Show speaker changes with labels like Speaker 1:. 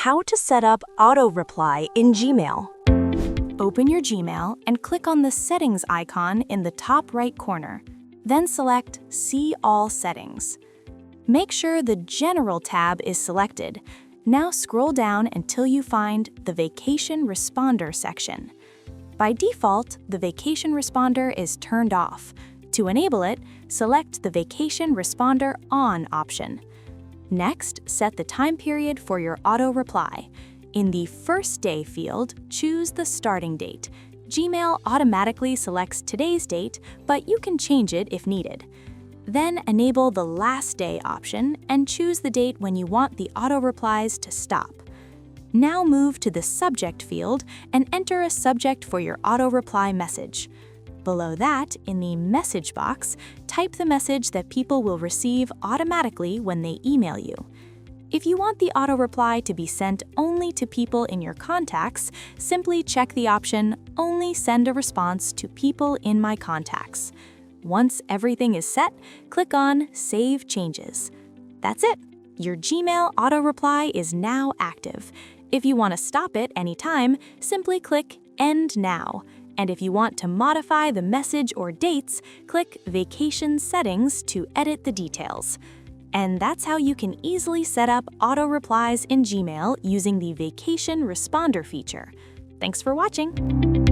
Speaker 1: How to set up auto-reply in Gmail. Open your Gmail and click on the Settings icon in the top right corner. Then select See All Settings. Make sure the General tab is selected. Now scroll down until you find the Vacation Responder section. By default, the Vacation Responder is turned off. To enable it, select the Vacation Responder On option. Next, set the time period for your auto-reply. In the First Day field, choose the starting date. Gmail automatically selects today's date, but you can change it if needed. Then enable the Last Day option and choose the date when you want the auto-replies to stop. Now move to the Subject field and enter a subject for your auto-reply message. Below that, in the Message box, type the message that people will receive automatically when they email you. If you want the auto-reply to be sent only to people in your contacts, simply check the option Only Send a Response to People in My Contacts. Once everything is set, click on Save Changes. That's it! Your Gmail auto-reply is now active. If you want to stop it anytime, simply click End Now. And if you want to modify the message or dates, click Vacation Settings to edit the details. And that's how you can easily set up auto-replies in Gmail using the Vacation Responder feature. Thanks for watching!